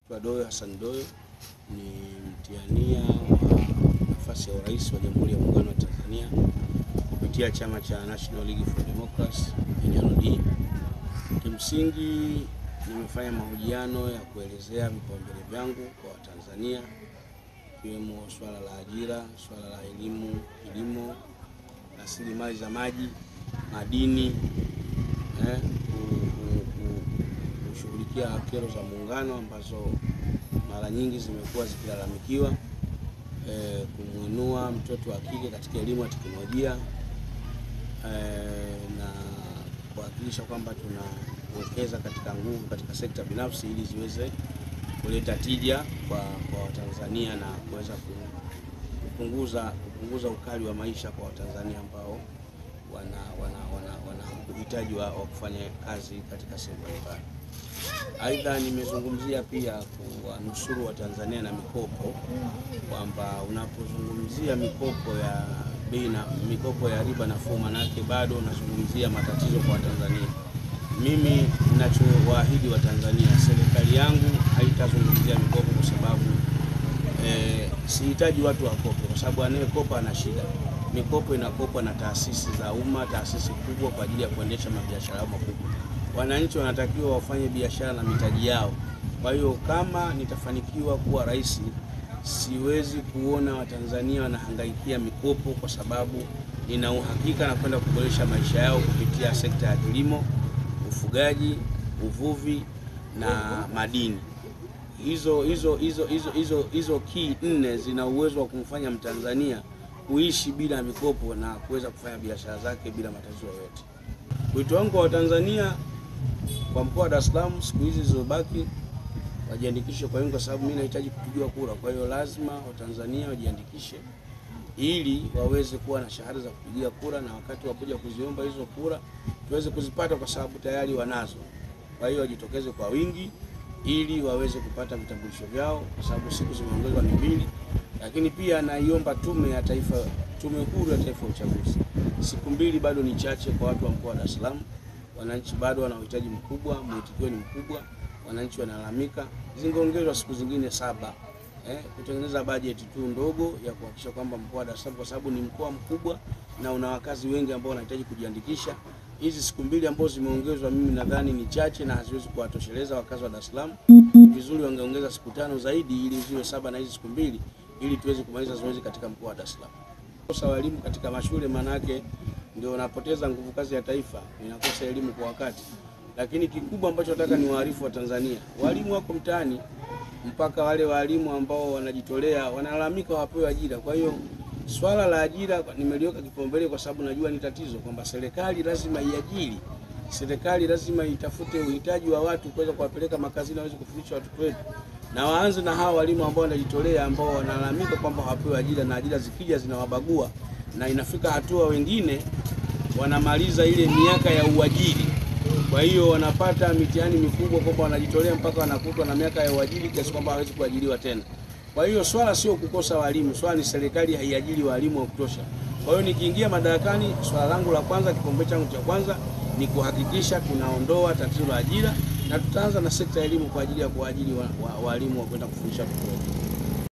Doyo Hassan Doyo ni mtiania wa nafasi ya urais wa Jamhuri ya Muungano wa Tanzania kupitia chama cha National League for Democracy NLD. Kimsingi nimefanya mahojiano ya kuelezea vipaumbele vyangu kwa Watanzania, ikiwemo swala la ajira, swala la elimu, rasilimali za maji, madini, kushughulikia kero za muungano ambazo mara nyingi zimekuwa zikilalamikiwa, kumuinua mtoto wa kike katika elimu ya teknolojia, na kuhakikisha kwamba tunawekeza katika nguvu katika sekta binafsi ili ziweze kuleta tija kwa Watanzania na kuweza kupunguza ukali wa maisha kwa Watanzania ambao wana uhitaji wa kufanya kazi katika sehemu mbalimbali. Aidha, nimezungumzia pia kuwanusuru Watanzania na mikopo, kwamba unapozungumzia mikopo ya riba nafuu, manake bado unazungumzia matatizo kwa Watanzania. Mimi ninachowaahidi Watanzania, serikali yangu haitazungumzia mikopo kwa sababu sihitaji watu wakope, kwa sababu anayekopa ana shida. Mikopo inakopwa na taasisi za umma, taasisi kubwa kwa ajili ya kuendesha mabiashara makubwa. Wananchi wanatakiwa wafanye biashara na mitaji yao. Kwa hiyo kama nitafanikiwa kuwa rais, siwezi kuona Watanzania wanahangaikia mikopo, kwa sababu nina uhakika na kwenda kuboresha maisha yao kupitia sekta ya kilimo, ufugaji, uvuvi na madini. Hizo key 4 zina uwezo wa kumfanya Mtanzania kuishi bila mikopo na kuweza kufanya biashara zake bila matatizo yoyote. Wito wangu kwa Watanzania kwa mkoa wa Dar es Salaam, siku hizi zilizobaki wajiandikishe kwa wingi, kwa sababu mimi nahitaji kupigiwa kura. Kwa hiyo lazima Watanzania wajiandikishe ili waweze kuwa na shahada za kupigia kura, na wakati wakuja kuziomba hizo kura tuweze kuzipata, kwa sababu tayari wanazo. Kwa hiyo wajitokeze kwa wingi ili waweze kupata vitambulisho vyao, kwa sababu siku zimeongezwa ni 2. Lakini pia naiomba Tume Huru ya Taifa ya Uchaguzi, siku 2 bado ni chache kwa watu wa mkoa wa Dar es Salaam. Wananchi bado wana uhitaji mkubwa, mwitikio ni mkubwa, wananchi wanalalamika. Zingeongezwa siku zingine 7, kutengeneza bajeti tu ndogo ya kuhakikisha kwamba mkoa wa Dar es Salaam, kwa sababu ni mkoa mkubwa na una wakazi wengi ambao wanahitaji kujiandikisha. Hizi siku 2 ambazo zimeongezwa mimi nadhani ni chache na haziwezi kuwatosheleza wakazi wa Dar es Salaam. Vizuri wangeongeza siku 5 zaidi ili ziwe 7 na hizi siku 2 ili tuweze kumaliza zoezi katika mkoa wa Dar es Salaam. Kosa walimu katika mashule, manake ndio wanapoteza nguvu kazi ya taifa, inakosa elimu kwa wakati. Lakini kikubwa ambacho nataka ni waarifu wa Tanzania, walimu wako mtaani, mpaka wale walimu ambao wanajitolea wanalalamika wapewe ajira. Kwa hiyo swala la ajira nimeliweka kipaumbele, kwa sababu najua ni tatizo, kwamba serikali lazima iajiri, serikali lazima itafute uhitaji wa watu kuweza kuwapeleka makazini waweze kufundisha watoto wetu, na waanze na hawa walimu ambao wanajitolea, ambao wanalalamika kwamba hawapewi ajira, na ajira zikija zinawabagua, na inafika hatua wengine wanamaliza ile miaka ya uajiri. Kwa hiyo wanapata mitihani mikubwa kwamba wanajitolea mpaka wanakutwa na miaka ya uajiri kiasi kwamba hawezi kuajiriwa tena. Kwa hiyo swala sio kukosa walimu, swala ni serikali haiajiri walimu wa kutosha. Kwa hiyo nikiingia madarakani, swala langu la kwanza, kipaumbele changu cha kwanza ni kuhakikisha tunaondoa tatizo la ajira, na tutaanza na sekta ya elimu kwa ajili ya kuajiri walimu wa kwenda kufundisha watoto.